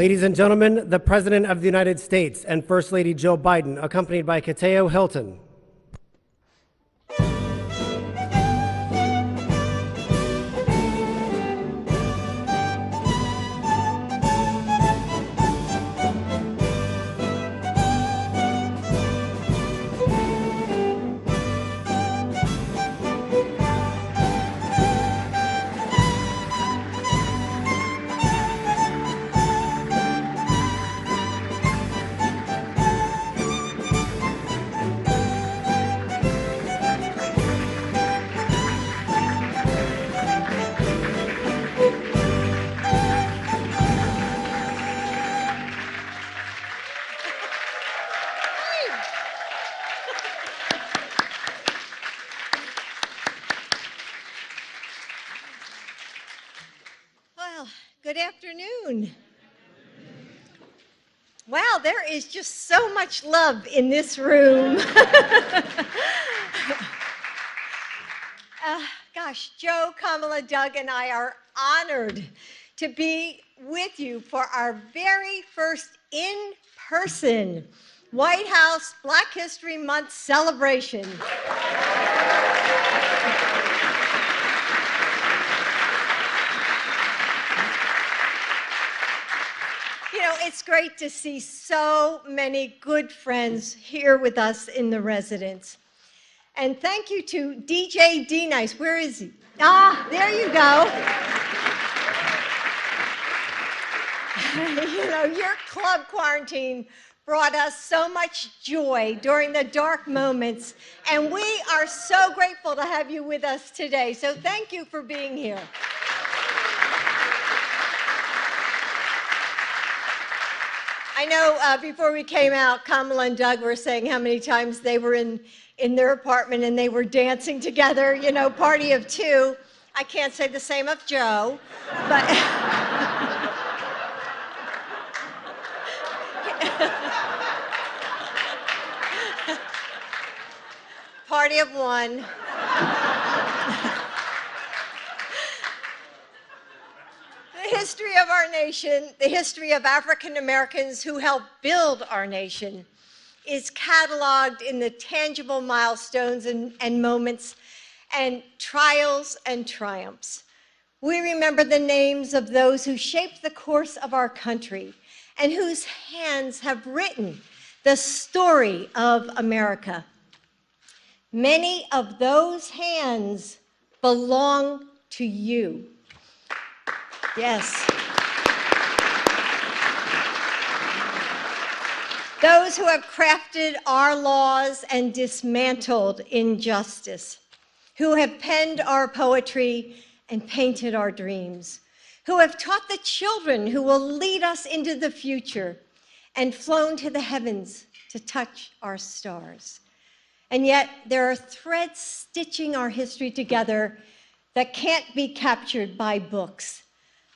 Ladies and gentlemen, the President of the United States and First Lady Joe Biden, accompanied by Katteo Hilton. Good afternoon. Wow, there is just so much love in this room. Gosh, Joe, Kamala, Doug, and I are honored to be with you for our very first in-person White House Black History Month celebration. You know, it's great to see so many good friends here with us in the residence. And thank you to DJ D-Nice. Where is he? Ah, there you go. You know, your club quarantine brought us so much joy during the dark moments, and we are so grateful to have you with us today. So thank you for being here. I know before we came out, Kamala and Doug were saying how many times they were in their apartment and they were dancing together, you know, party of two. I can't say the same of Joe, but party of one. The history of our nation, the history of African Americans who helped build our nation, is cataloged in the tangible milestones and moments and trials and triumphs. We remember the names of those who shaped the course of our country and whose hands have written the story of America. Many of those hands belong to you. Yes. Those who have crafted our laws and dismantled injustice, who have penned our poetry and painted our dreams, who have taught the children who will lead us into the future and flown to the heavens to touch our stars. And yet there are threads stitching our history together that can't be captured by books.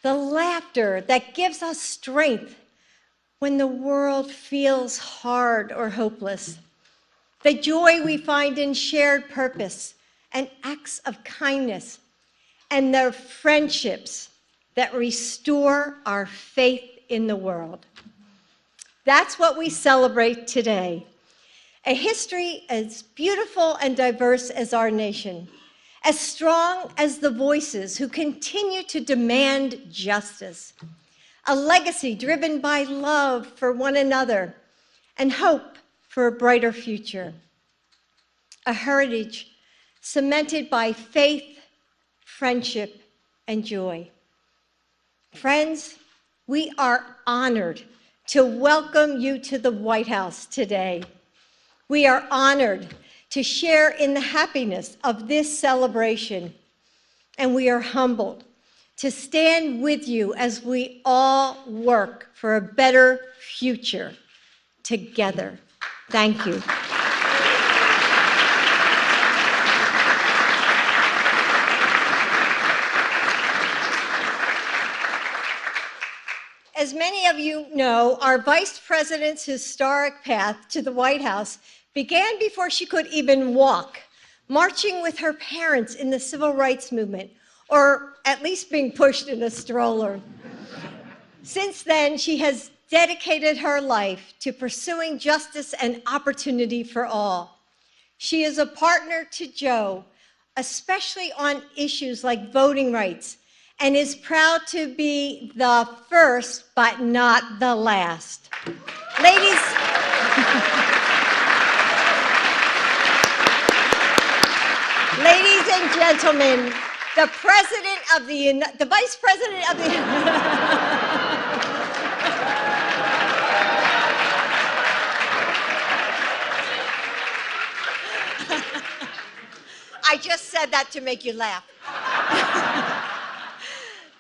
The laughter that gives us strength when the world feels hard or hopeless. The joy we find in shared purpose and acts of kindness, and the friendships that restore our faith in the world. That's what we celebrate today. A history as beautiful and diverse as our nation, as strong as the voices who continue to demand justice, a legacy driven by love for one another and hope for a brighter future, a heritage cemented by faith, friendship, and joy. Friends, we are honored to welcome you to the White House today. We are honored to share in the happiness of this celebration, and we are humbled to stand with you as we all work for a better future together. Thank you. As many of you know, our Vice President's historic path to the White House began before she could even walk, marching with her parents in the civil rights movement, or at least being pushed in a stroller. Since then, she has dedicated her life to pursuing justice and opportunity for all. She is a partner to Joe, especially on issues like voting rights, and is proud to be the first but not the last. Ladies, ladies and gentlemen, the Vice President of the I just said that to make you laugh.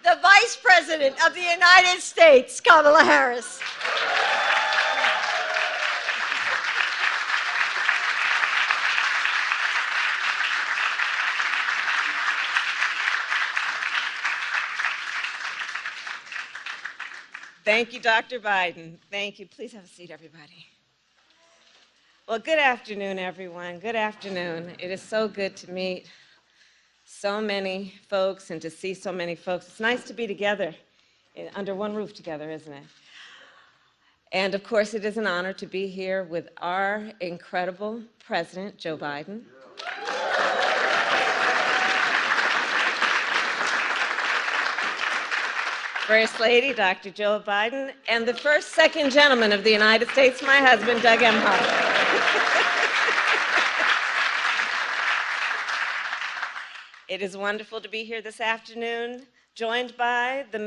The Vice President of the United States, Kamala Harris. Thank you, Dr. Biden. Thank you. Please have a seat, everybody. Well, good afternoon, everyone. Good afternoon. It is so good to meet so many folks and to see so many folks. It's nice to be together under one roof together, isn't it? And of course, it is an honor to be here with our incredible President, Joe Biden. First Lady, Dr. Joe Biden, and the second gentleman of the United States, my husband, Doug Emhoff. It is wonderful to be here this afternoon, joined by the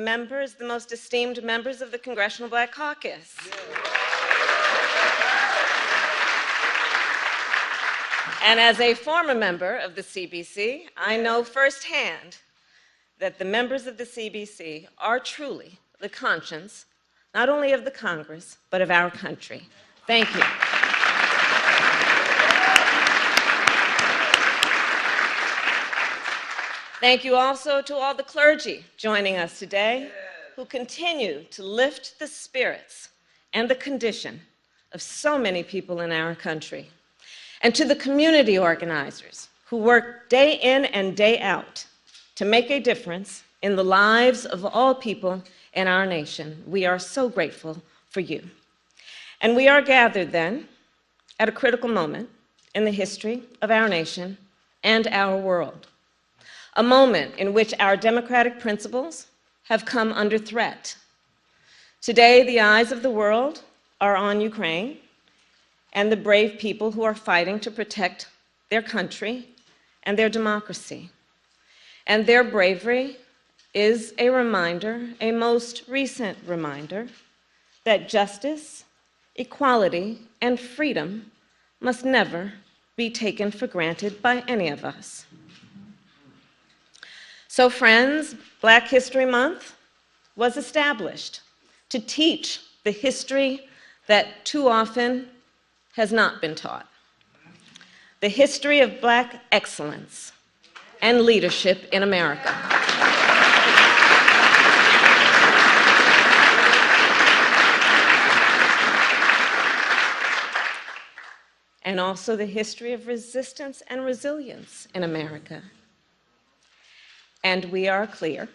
most esteemed members of the Congressional Black Caucus. And as a former member of the CBC, I know firsthand that the members of the CBC are truly the conscience, not only of the Congress, but of our country. Thank you. Thank you also to all the clergy joining us today who continue to lift the spirits and the condition of so many people in our country. And to the community organizers who work day in and day out to make a difference in the lives of all people in our nation. We are so grateful for you. And we are gathered then at a critical moment in the history of our nation and our world. A moment in which our democratic principles have come under threat. Today, the eyes of the world are on Ukraine and the brave people who are fighting to protect their country and their democracy. And their bravery is a reminder, a most recent reminder, that justice, equality, and freedom must never be taken for granted by any of us. So friends, Black History Month was established to teach the history that too often has not been taught. The history of Black excellence and leadership in America. And also the history of resistance and resilience in America. And we are clear,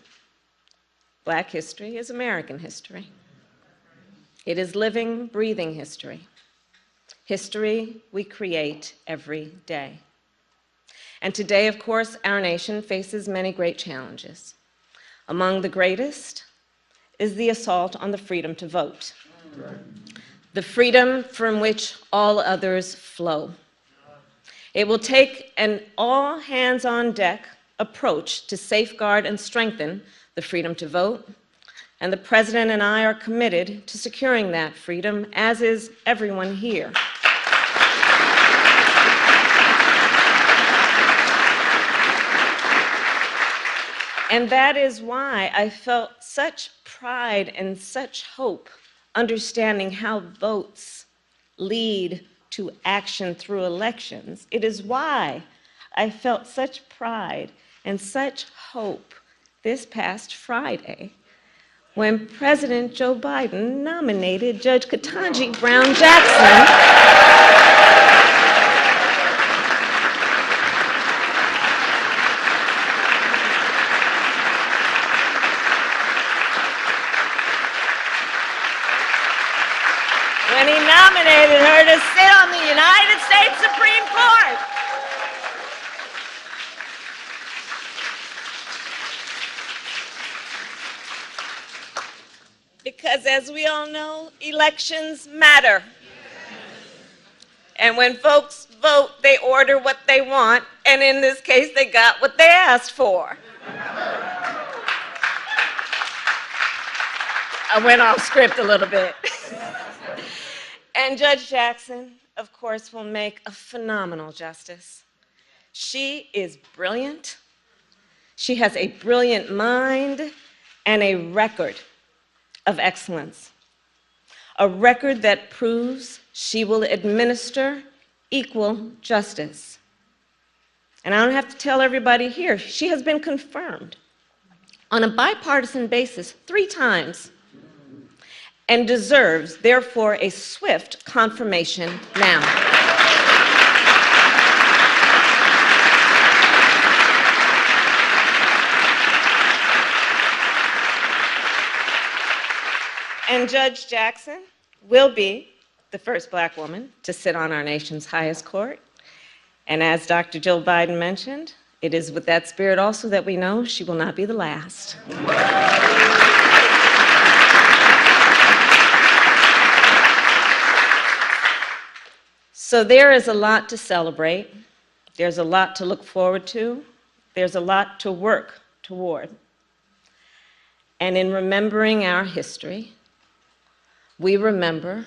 Black history is American history. It is living, breathing history. History we create every day. And today, of course, our nation faces many great challenges. Among the greatest is the assault on the freedom to vote. The freedom from which all others flow. It will take an all-hands-on-deck approach to safeguard and strengthen the freedom to vote, and the President and I are committed to securing that freedom, as is everyone here. And that is why I felt such pride and such hope understanding how votes lead to action through elections. It is why I felt such pride and such hope this past Friday when President Joe Biden nominated Judge Ketanji Brown Jackson because as we all know, elections matter. And when folks vote, they order what they want, and in this case, they got what they asked for. I went off script a little bit. And Judge Jackson, of course, will make a phenomenal justice. She is brilliant. She has a brilliant mind and a record of excellence. A record that proves she will administer equal justice. And I don't have to tell everybody here, she has been confirmed on a bipartisan basis 3 times and deserves, therefore, a swift confirmation now. And Judge Jackson will be the first Black woman to sit on our nation's highest court. And as Dr. Jill Biden mentioned, it is with that spirit also that we know she will not be the last. So there is a lot to celebrate. There's a lot to look forward to. There's a lot to work toward. And in remembering our history, we remember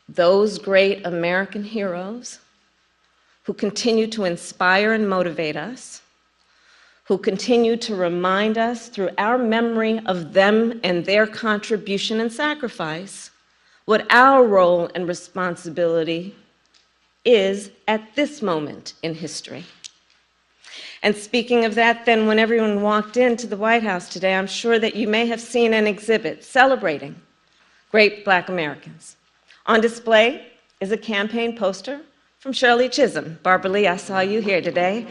those great American heroes who continue to inspire and motivate us, who continue to remind us through our memory of them and their contribution and sacrifice what our role and responsibility is at this moment in history. And speaking of that, then, when everyone walked into the White House today, I'm sure that you may have seen an exhibit celebrating great Black Americans. On display is a campaign poster from Shirley Chisholm. Barbara Lee, I saw you here today.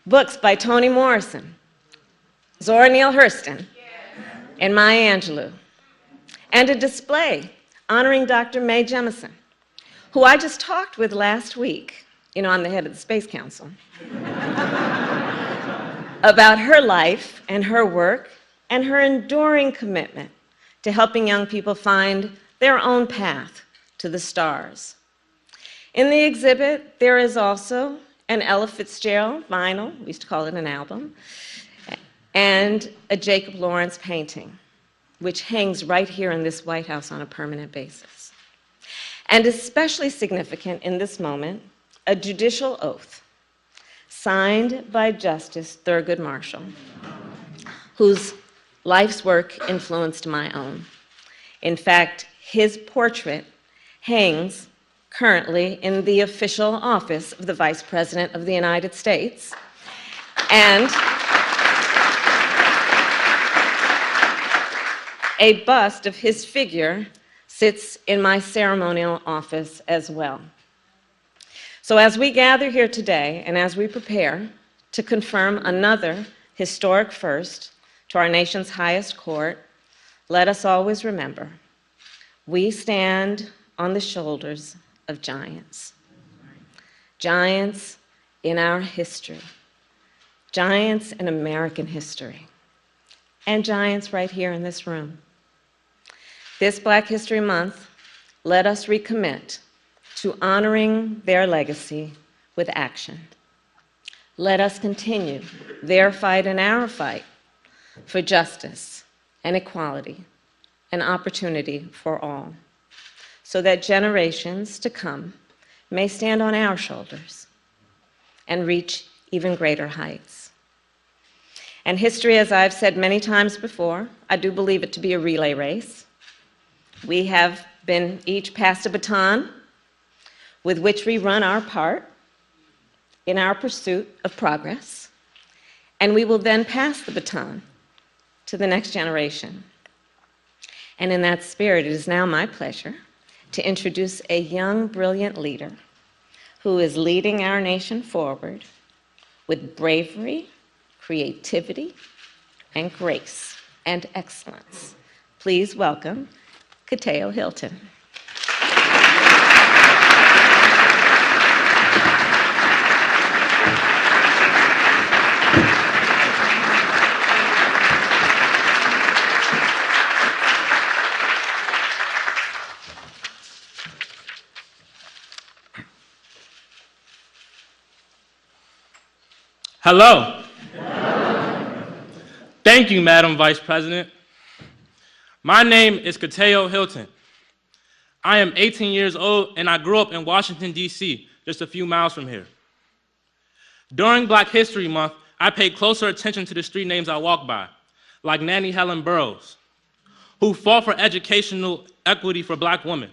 Books by Toni Morrison, Zora Neale Hurston, and Maya Angelou. And a display honoring Dr. Mae Jemison, who I just talked with last week. You know, I'm the head of the Space Council. About her life and her work and her enduring commitment to helping young people find their own path to the stars. In the exhibit, there is also an Ella Fitzgerald vinyl, we used to call it an album, and a Jacob Lawrence painting, which hangs right here in this White House on a permanent basis. And especially significant in this moment, a judicial oath signed by Justice Thurgood Marshall, whose life's work influenced my own. In fact, his portrait hangs currently in the official office of the Vice President of the United States. And a bust of his figure sits in my ceremonial office as well. So as we gather here today and as we prepare to confirm another historic first to our nation's highest court, let us always remember, we stand on the shoulders of giants. Giants in our history, giants in American history, and giants right here in this room. This Black History Month, let us recommit to honoring their legacy with action. Let us continue their fight and our fight for justice and equality and opportunity for all, so that generations to come may stand on our shoulders and reach even greater heights. And history, as I've said many times before, I do believe it to be a relay race. We have been each passed a baton with which we run our part in our pursuit of progress, and we will then pass the baton to the next generation. And in that spirit, it is now my pleasure to introduce a young, brilliant leader who is leading our nation forward with bravery, creativity, and grace and excellence. Please welcome Katteo Hilton. Hello. Thank you, Madam Vice President. My name is Katteo Hilton. I am 18 years old and I grew up in Washington, D.C., just a few miles from here. During Black History Month, I paid closer attention to the street names I walk by, like Nannie Helen Burroughs, who fought for educational equity for Black women.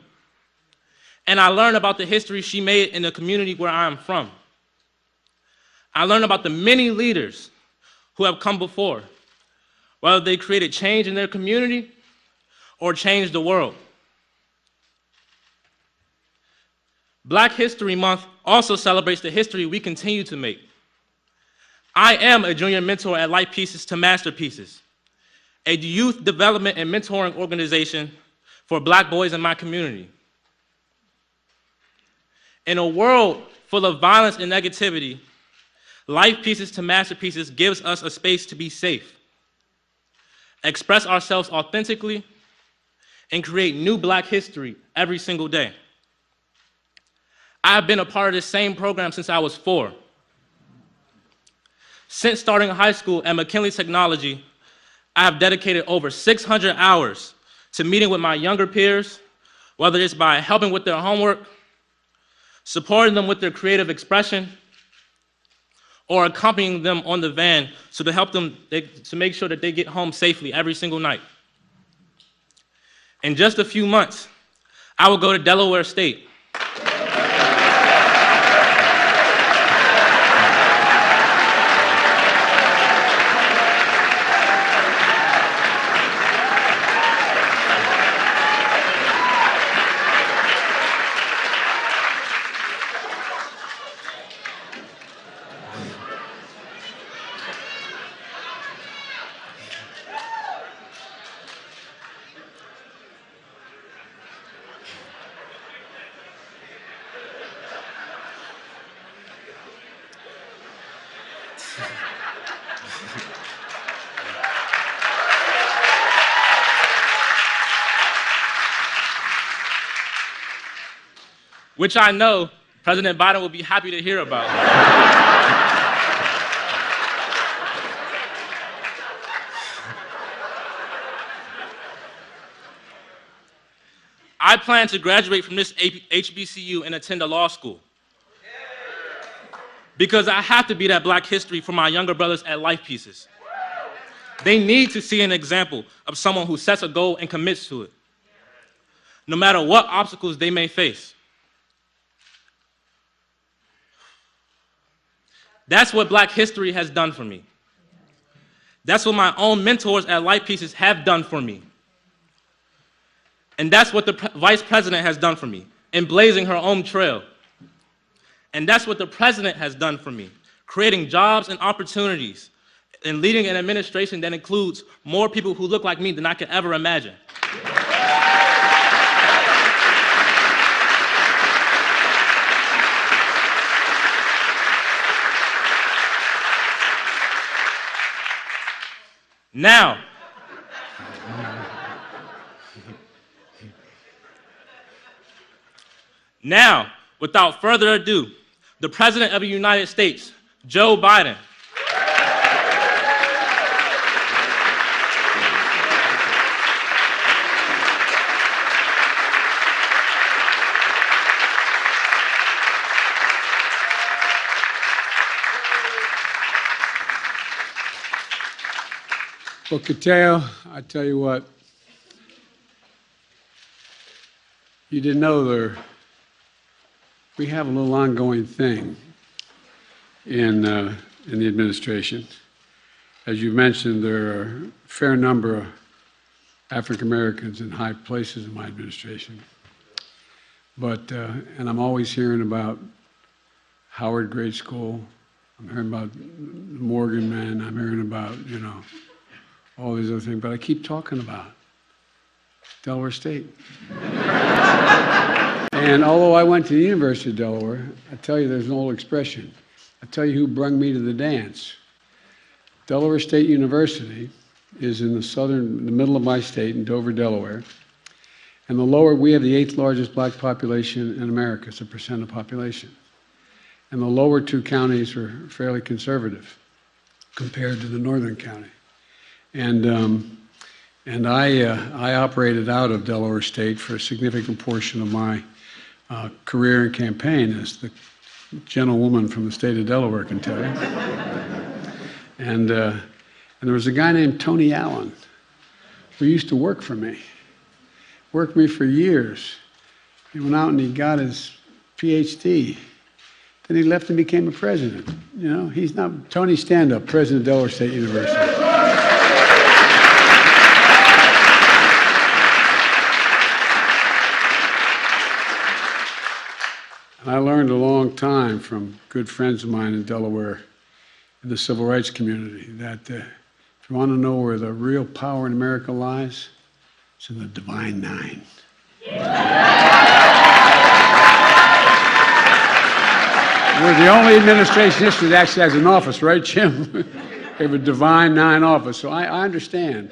And I learned about the history she made in the community where I am from. I learned about the many leaders who have come before, whether they created change in their community or changed the world. Black History Month also celebrates the history we continue to make. I am a junior mentor at Light Pieces to Masterpieces, a youth development and mentoring organization for Black boys in my community. In a world full of violence and negativity, Life Pieces to Masterpieces gives us a space to be safe, express ourselves authentically, and create new Black history every single day. I have been a part of this same program since I was 4. Since starting high school at McKinley Technology, I have dedicated over 600 hours to meeting with my younger peers, whether it's by helping with their homework, supporting them with their creative expression, or accompanying them on the van to help them to make sure that they get home safely every single night. In just a few months, I will go to Delaware State. Which I know President Biden will be happy to hear about. I plan to graduate from this HBCU and attend a law school, because I have to be that Black history for my younger brothers at Life Pieces. They need to see an example of someone who sets a goal and commits to it, no matter what obstacles they may face. That's what Black history has done for me. That's what my own mentors at Light Pieces have done for me. And that's what the Vice President has done for me, in blazing her own trail. And that's what the President has done for me, creating jobs and opportunities and leading an administration that includes more people who look like me than I could ever imagine. Now, without further ado, the President of the United States, Joe Biden. Well, Katteo, I tell you what, you didn't know we have a little ongoing thing in the administration. As you mentioned, there are a fair number of African Americans in high places in my administration. But, and I'm always hearing about Howard Grade School. I'm hearing about Morgan Man. I'm hearing about, all these other things, but I keep talking about Delaware State. And although I went to the University of Delaware, I tell you there's an old expression. I tell you who brung me to the dance. Delaware State University is in the middle of my state in Dover, Delaware. And we have the 8th largest Black population in America as a percent of population. and the lower two counties are fairly conservative compared to the northern county. And I operated out of Delaware State for a significant portion of my career and campaign, as the gentlewoman from the state of Delaware can tell you. And there was a guy named Tony Allen who used to work for me for years. He went out and he got his PhD. Then he left and became a president. You know, he's not Tony Stand-Up, president of Delaware State University. I learned a long time from good friends of mine in Delaware, in the civil rights community, that if you want to know where the real power in America lies, it's in the Divine Nine. We're the only administration in history that actually has an office, right, Jim? We have a Divine Nine office. So I understand.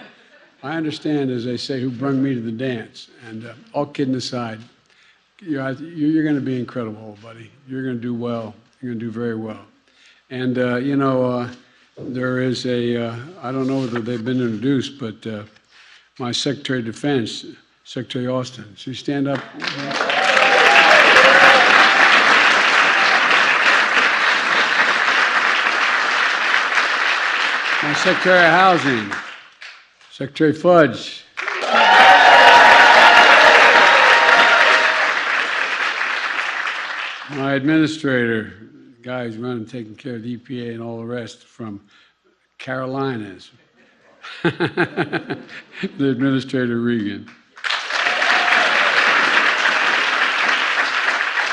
I understand, as they say, who brung me to the dance. And all kidding aside, you're going to be incredible, old buddy. You're going to do well. You're going to do very well. And, you know, there is a, I don't know whether they've been introduced, but my Secretary of Defense, Secretary Austin. So you stand up. My Secretary of Housing, Secretary Fudge. My administrator, the guy who's running, taking care of the EPA and all the rest from Carolinas, the Administrator Regan.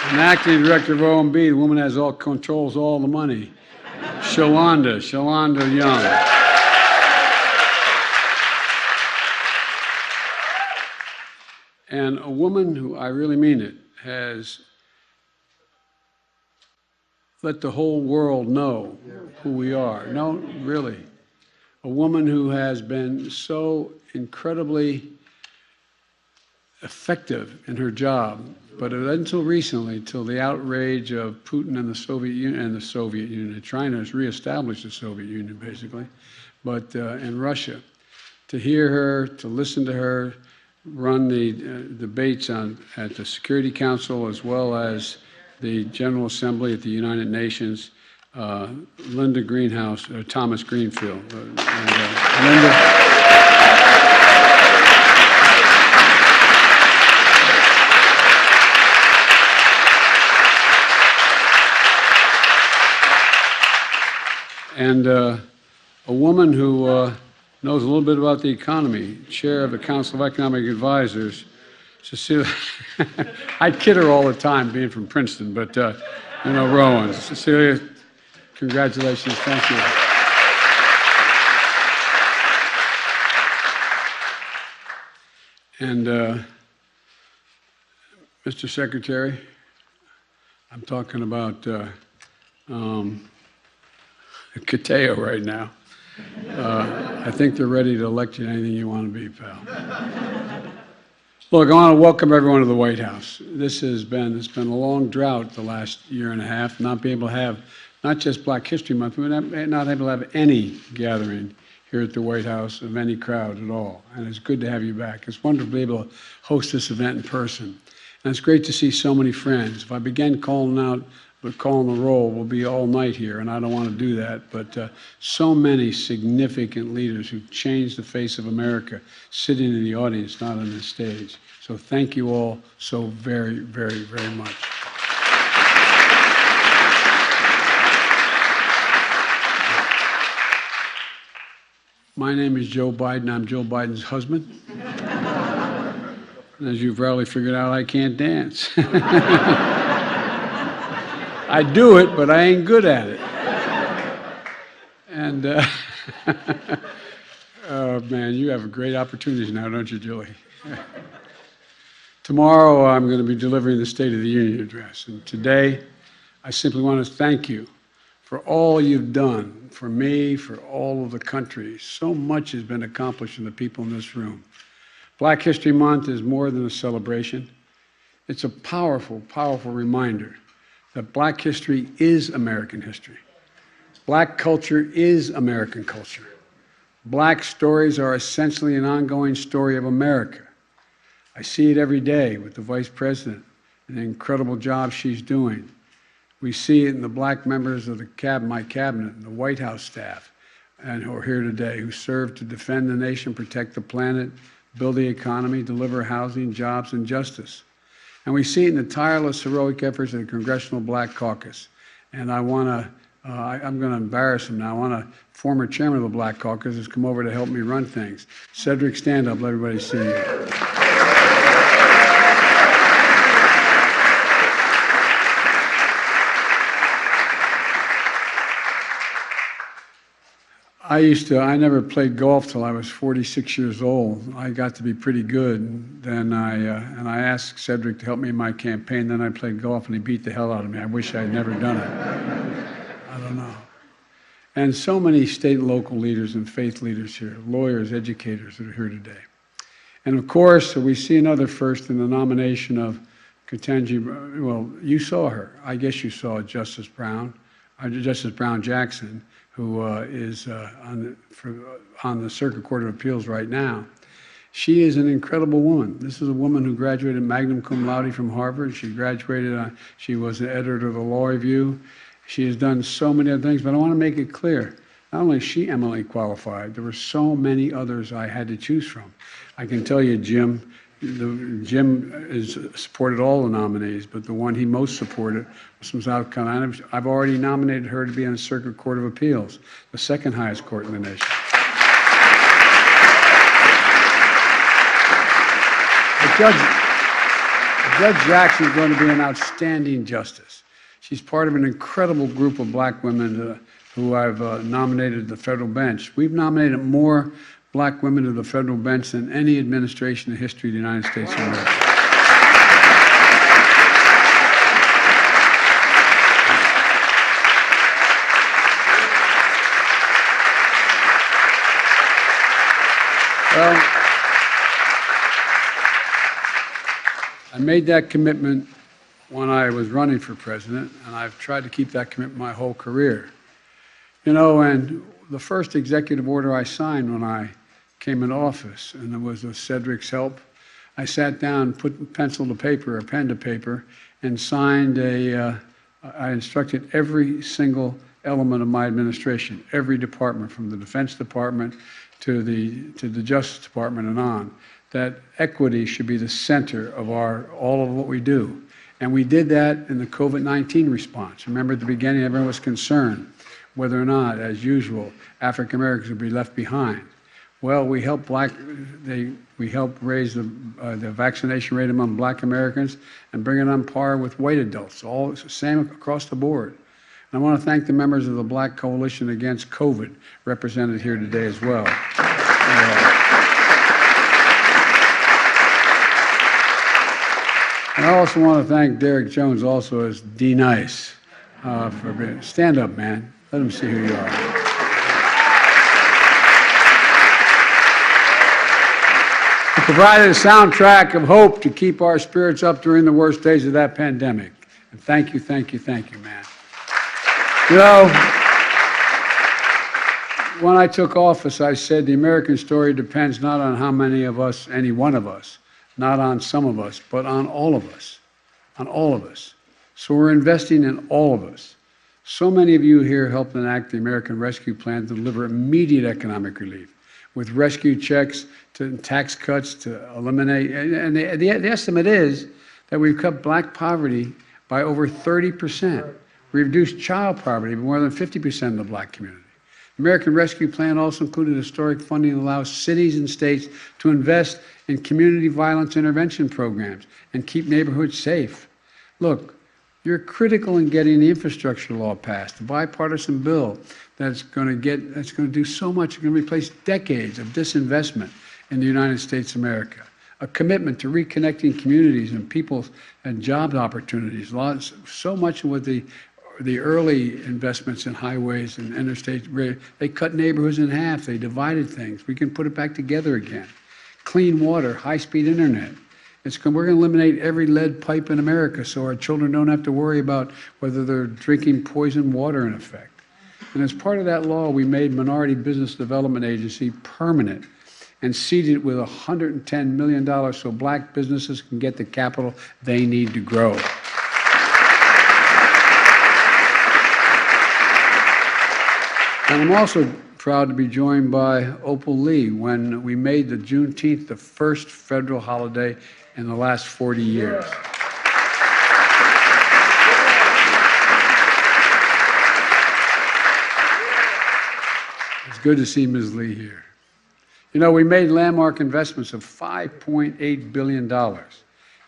An acting director of OMB, the woman has controls all the money, Shalonda Young. And a woman who, I really mean it, has let the whole world know who we are. No, really. A woman who has been so incredibly effective in her job, but until recently, till the outrage of Putin and the Soviet Union, China has reestablished the Soviet Union, basically, but in Russia, to hear her, to listen to her, run the debates at the Security Council as well as the General Assembly at the United Nations, Thomas Greenfield. Linda. And a woman who knows a little bit about the economy, chair of the Council of Economic Advisors, Cecilia. I kid her all the time, being from Princeton, but, you know, Rowan. Cecilia, congratulations. Thank you. And, Mr. Secretary, I'm talking about Katteo right now. I think they're ready to elect you to anything you want to be, pal. Look, I want to welcome everyone to the White House. It's been a long drought the last year and a half, not being able to have not just Black History Month, but not able to have any gathering here at the White House of any crowd at all. And it's good to have you back. It's wonderful to be able to host this event in person. And it's great to see so many friends. If I begin calling the roll, we'll be all night here, and I don't want to do that. But so many significant leaders who changed the face of America sitting in the audience, not on the stage. So thank you all so very, very, very much. My name is Joe Biden. I'm Joe Biden's husband. And as you've probably figured out, I can't dance. I do it, but I ain't good at it. And, oh man, you have great opportunities now, don't you, Julie? Tomorrow, I'm going to be delivering the State of the Union address. And today, I simply want to thank you for all you've done for me, for all of the country. So much has been accomplished in the people in this room. Black History Month is more than a celebration. It's a powerful, powerful reminder that black history is American history. Black culture is American culture. Black stories are essentially an ongoing story of America. I see it every day with the Vice President and the incredible job she's doing. We see it in the black members of my cabinet and the White House staff and who are here today, who serve to defend the nation, protect the planet, build the economy, deliver housing, jobs, and justice. And we see it in the tireless, heroic efforts of the Congressional Black Caucus. And I'm going to embarrass him now. A former chairman of the Black Caucus has come over to help me run things. Cedric, stand up. Let everybody see you. I never played golf till I was 46 years old. I got to be pretty good. Then I asked Cedric to help me in my campaign. Then I played golf and he beat the hell out of me. I wish I had never done it. I don't know. And so many state and local leaders and faith leaders here, lawyers, educators that are here today. And of course, we see another first in the nomination of Ketanji. Well, you saw her. I guess you saw Justice Brown Jackson, who is on the Circuit Court of Appeals right now. She is an incredible woman. This is a woman who graduated magna cum laude from Harvard. She was the editor of the Law Review. She has done so many other things, but I want to make it clear, not only is she eminently qualified, there were so many others I had to choose from. I can tell you, Jim has supported all the nominees, but the one he most supported was from South Carolina. I've already nominated her to be on the Circuit Court of Appeals, the second highest court in the nation. Judge Jackson is going to be an outstanding justice. She's part of an incredible group of black women who I've nominated to the federal bench. We've nominated more black women to the federal bench than any administration in the history of the United States of America. Well, I made that commitment when I was running for president, and I've tried to keep that commitment my whole career. You know, and the first executive order I signed when I came into office, and it was with Cedric's help, I sat down, put pencil to paper, or pen to paper, and signed I instructed every single element of my administration, every department, from the Defense Department to the Justice Department and on, that equity should be the center of all of what we do. And we did that in the COVID-19 response. Remember at the beginning, everyone was concerned whether or not, as usual, African Americans would be left behind. Well, we helped raise the vaccination rate among black Americans and bring it on par with white adults, all same across the board. And I want to thank the members of the Black Coalition Against COVID represented here today as well. And I also want to thank Derek Jones, also as D-Nice, for being. Stand up, man. Let them see who you are. He provided a soundtrack of hope to keep our spirits up during the worst days of that pandemic. And thank you, man. You know, when I took office, I said the American story depends not on how many of us, any one of us, not on some of us, but on all of us, So we're investing in all of us. So many of you here helped enact the American Rescue Plan to deliver immediate economic relief, with rescue checks to tax cuts to eliminate, and the estimate is that we've cut black poverty by over 30%. We reduced child poverty by more than 50% in the black community. The American Rescue Plan also included historic funding that allows cities and states to invest in community violence intervention programs and keep neighborhoods safe. Look, you're critical in getting the infrastructure law passed, the bipartisan bill that's going to do so much. It's going to replace decades of disinvestment in the United States of America. A commitment to reconnecting communities and people and job opportunities. So much with the early investments in highways and interstates, they cut neighborhoods in half. They divided things. We can put it back together again. Clean water, high-speed internet. We're going to eliminate every lead pipe in America so our children don't have to worry about whether they're drinking poisoned water in effect. And as part of that law, we made Minority Business Development Agency permanent and seeded it with $110 million so black businesses can get the capital they need to grow. And I'm also proud to be joined by Opal Lee when we made the Juneteenth the first federal holiday in the last 40 years. It's good to see Ms. Lee here. You know, we made landmark investments of $5.8 billion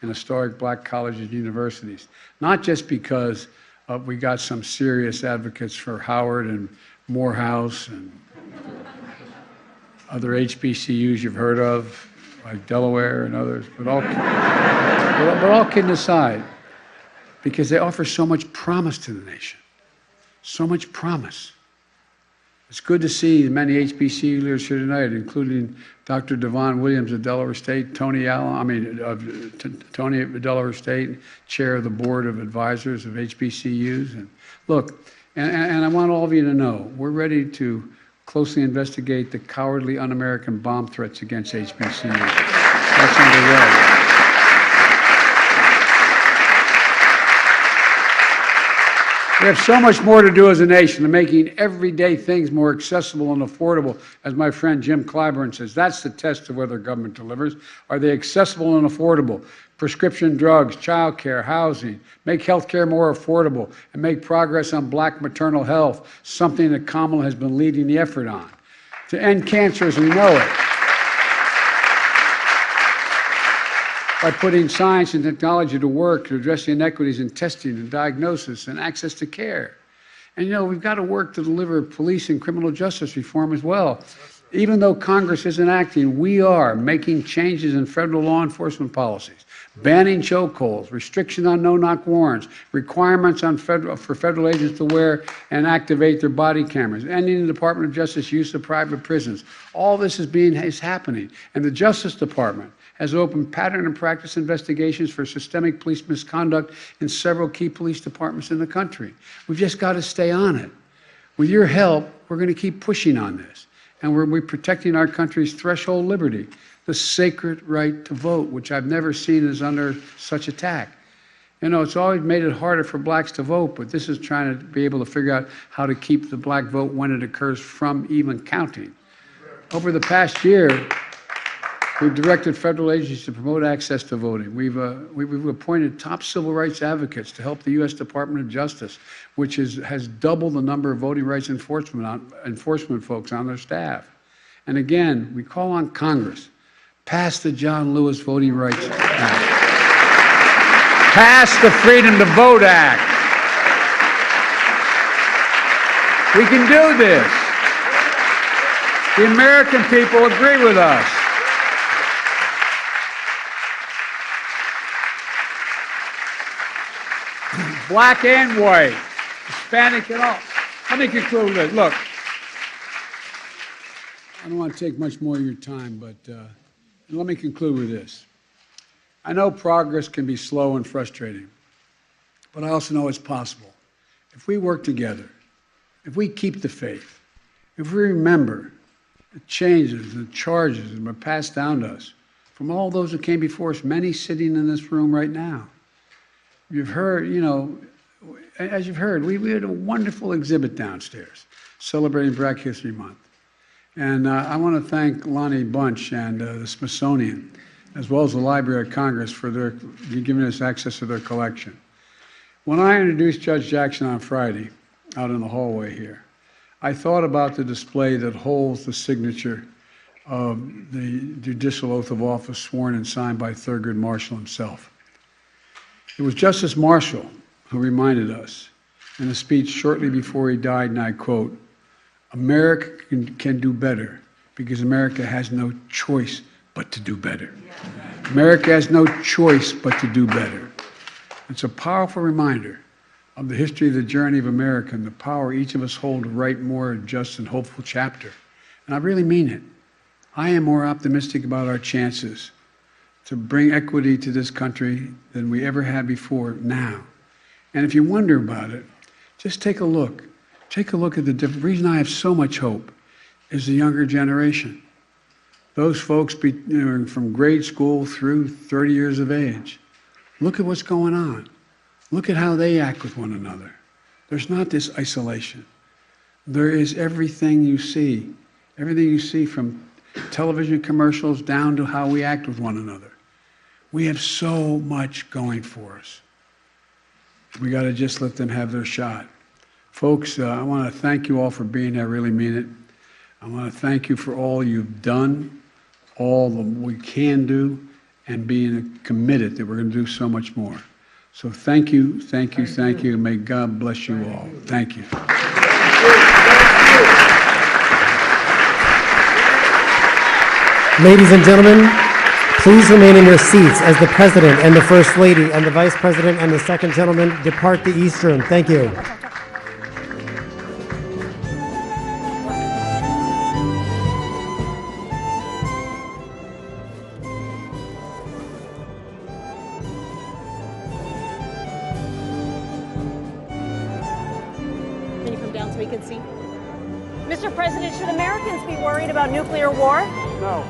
in historic black colleges and universities, not just because we got some serious advocates for Howard and Morehouse and other HBCUs you've heard of, like Delaware and others, but all kidding aside, because they offer so much promise to the nation, so much promise. It's good to see many HBCU leaders here tonight, including Dr. Devon Williams of Delaware State, Tony Allen, Tony at Delaware State, chair of the board of advisors of HBCUs. And look, and I want all of you to know, we're ready to closely investigate the cowardly, un-American bomb threats against HBCUs. That's underway. We have so much more to do as a nation in making everyday things more accessible and affordable. As my friend Jim Clyburn says, that's the test of whether government delivers. Are they accessible and affordable? Prescription drugs, child care, housing, make health care more affordable, and make progress on black maternal health, something that Kamala has been leading the effort on. To end cancer as we know it, by putting science and technology to work to address the inequities in testing and diagnosis and access to care. And you know, we've got to work to deliver police and criminal justice reform as well. Even though Congress isn't acting, we are making changes in federal law enforcement policies, banning chokeholds, restriction on no-knock warrants, requirements on for federal agents to wear and activate their body cameras, ending the Department of Justice use of private prisons. All this is happening. And the Justice Department has opened pattern and practice investigations for systemic police misconduct in several key police departments in the country. We've just got to stay on it. With your help, we're going to keep pushing on this. And we're protecting our country's threshold liberty, the sacred right to vote, which I've never seen is under such attack. You know, it's always made it harder for blacks to vote, but this is trying to be able to figure out how to keep the black vote when it occurs from even counting. Over the past year, we've directed federal agencies to promote access to voting. We've appointed top civil rights advocates to help the U.S. Department of Justice, which has doubled the number of voting rights enforcement folks on their staff. And again, we call on Congress, pass the John Lewis Voting Rights Act. Pass the Freedom to Vote Act. We can do this. The American people agree with us. Black and white, Hispanic and all. Let me conclude with this. Look, I don't want to take much more of your time, but let me conclude with this. I know progress can be slow and frustrating, but I also know it's possible. If we work together, if we keep the faith, if we remember the changes and the charges that were passed down to us from all those who came before us, many sitting in this room right now. You've heard, you know, as you've heard, we had a wonderful exhibit downstairs celebrating Black History Month. And I want to thank Lonnie Bunch and the Smithsonian, as well as the Library of Congress for giving us access to their collection. When I introduced Judge Jackson on Friday, out in the hallway here, I thought about the display that holds the signature of the judicial oath of office sworn and signed by Thurgood Marshall himself. It was Justice Marshall who reminded us in a speech shortly before he died, and I quote, "America can do better because America has no choice but to do better." America has no choice but to do better. It's a powerful reminder of the history of the journey of America and the power each of us hold to write more just and hopeful chapter. And I really mean it. I am more optimistic about our chances to bring equity to this country than we ever had before now. And if you wonder about it, just take a look. Take a look at the different. Reason I have so much hope is the younger generation. Those folks from grade school through 30 years of age. Look at what's going on. Look at how they act with one another. There's not this isolation. There is everything you see from television commercials down to how we act with one another. We have so much going for us. We got to just let them have their shot. Folks, I want to thank you all for being here. I really mean it. I want to thank you for all you've done, all that we can do, and being committed that we're going to do so much more. So thank you, thank you, thank you. May God bless you all. Thank you. Ladies and gentlemen, please remain in your seats as the President and the First Lady and the Vice President and the Second Gentleman depart the East Room. Thank you. Can you come down so we can see? Mr. President, should Americans be worried about nuclear war? No.